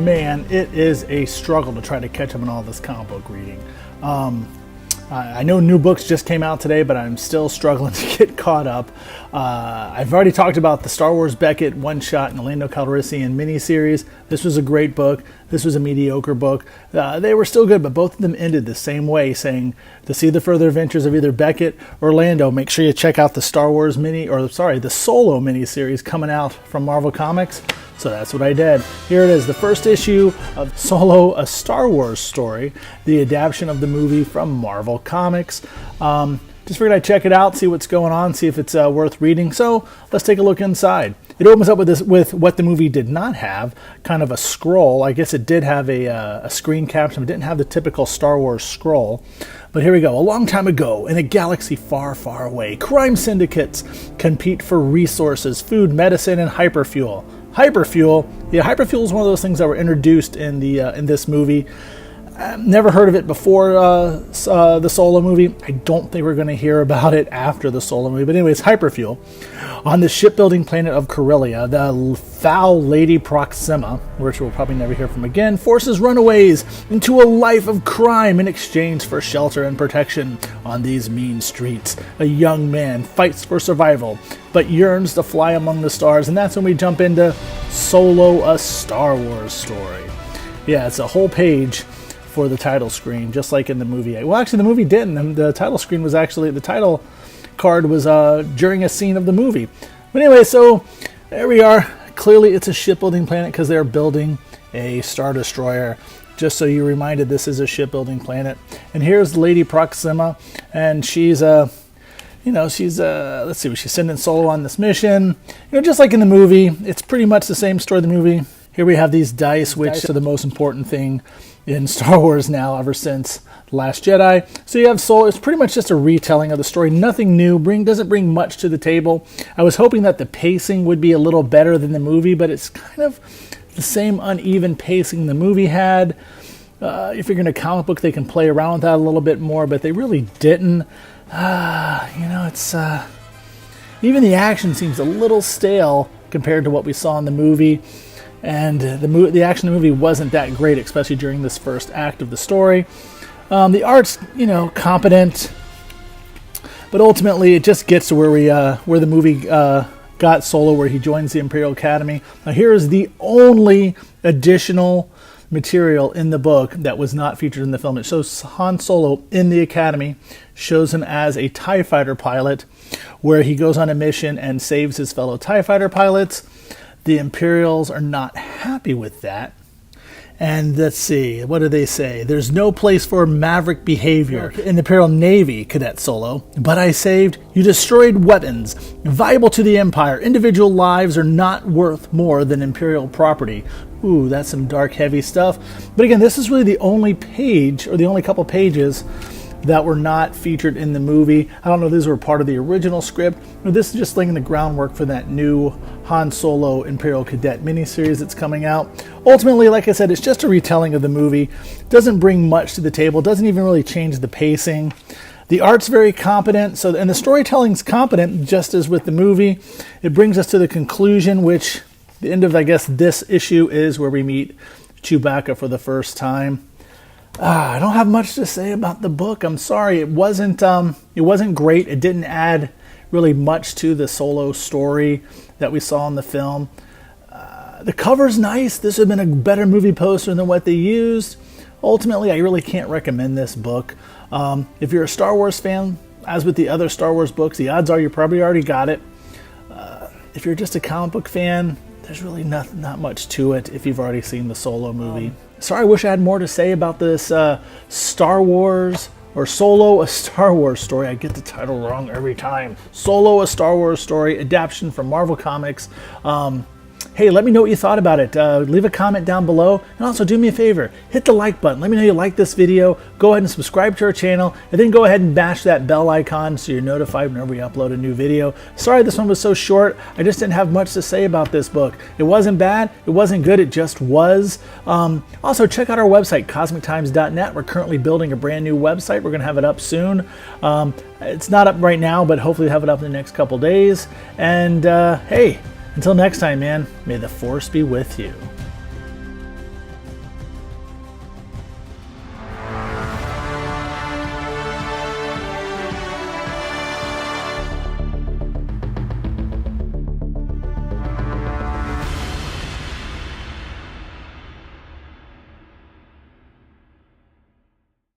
man, it is a struggle to try to catch up on all this comic book reading. I know new books just came out today, but I'm still struggling to get caught up. I've already talked about the Star Wars Beckett one-shot and the Lando Calrissian miniseries. This was a great book. This was a mediocre book. They were still good, but both of them ended the same way, saying to see the further adventures of either Beckett or Lando, make sure you check out the the Solo miniseries coming out from Marvel Comics. So that's what I did. Here it is, the first issue of Solo, a Star Wars story, the adaptation of the movie from Marvel Comics. Just figured I'd check it out, see what's going on, see if it's worth reading. So let's take a look inside. It opens up with what the movie did not have, kind of a scroll. I guess it did have a screen caption, but didn't have the typical Star Wars scroll. But here we go. A long time ago, in a galaxy far, far away, crime syndicates compete for resources, food, medicine, and hyperfuel. Hyperfuel. Yeah, hyperfuel is one of those things that were introduced in this movie. Never heard of it before the Solo movie. I don't think we're going to hear about it after the Solo movie. But anyways, hyperfuel. On the shipbuilding planet of Corellia, the foul Lady Proxima, which we'll probably never hear from again, forces runaways into a life of crime in exchange for shelter and protection on these mean streets. A young man fights for survival, but yearns to fly among the stars. And that's when we jump into Solo, a Star Wars story. Yeah, it's a whole page for the title screen, just like in the movie. Well, actually, the movie didn't. The title screen was actually, the title card was during a scene of the movie. But anyway, so there we are. Clearly, it's a shipbuilding planet because they're building a Star Destroyer. Just so you're reminded, this is a shipbuilding planet. And here's Lady Proxima, and she's let's see, she's sending Solo on this mission. Just like in the movie, it's pretty much the same story of the movie. Here we have these dice, which are the most important thing in Star Wars now, ever since The Last Jedi. So you have Solo. It's pretty much just a retelling of the story. Nothing new. Doesn't bring much to the table. I was hoping that the pacing would be a little better than the movie, but it's kind of the same uneven pacing the movie had. If you're going to comic book, they can play around with that a little bit more, but they really didn't. It's even the action seems a little stale compared to what we saw in the movie. And the action in the movie wasn't that great, especially during this first act of the story. The art's, competent, but ultimately it just gets to where the movie got Solo, where he joins the Imperial Academy. Now here is the only additional material in the book that was not featured in the film. It shows Han Solo in the Academy, shows him as a TIE fighter pilot, where he goes on a mission and saves his fellow TIE fighter pilots. The Imperials are not happy with that. And let's see, what do they say? There's no place for maverick behavior in the Imperial Navy, Cadet Solo. But I saved. You destroyed weapons viable to the Empire. Individual lives are not worth more than Imperial property. Ooh, that's some dark, heavy stuff. But again, this is really the only page, or the only couple pages, that were not featured in the movie. I don't know if these were part of the original script, or this is just laying the groundwork for that new Han Solo Imperial Cadet miniseries that's coming out. Ultimately, like I said, it's just a retelling of the movie. Doesn't bring much to the table, doesn't even really change the pacing. The art's very competent, and the storytelling's competent, just as with the movie. It brings us to the conclusion, which the end of, I guess, this issue is where we meet Chewbacca for the first time. I don't have much to say about the book. I'm sorry. It wasn't great. It didn't add really much to the Solo story that we saw in the film. The cover's nice. This would have been a better movie poster than what they used. Ultimately, I really can't recommend this book. If you're a Star Wars fan, as with the other Star Wars books, the odds are you probably already got it. If you're just a comic book fan, there's really not much to it if you've already seen the Solo movie. Sorry, I wish I had more to say about this Star Wars, or Solo, a Star Wars story. I get the title wrong every time. Solo, a Star Wars story, adaptation from Marvel Comics. Hey, let me know what you thought about it. Leave a comment down below. And also do me a favor, hit the like button. Let me know you like this video. Go ahead and subscribe to our channel. And then go ahead and bash that bell icon so you're notified whenever we upload a new video. Sorry this one was so short. I just didn't have much to say about this book. It wasn't bad. It wasn't good. It just was. Also, check out our website, cosmictimes.net. We're currently building a brand new website. We're going to have it up soon. It's not up right now, but hopefully have it up in the next couple days. And hey, until next time, man, may the Force be with you.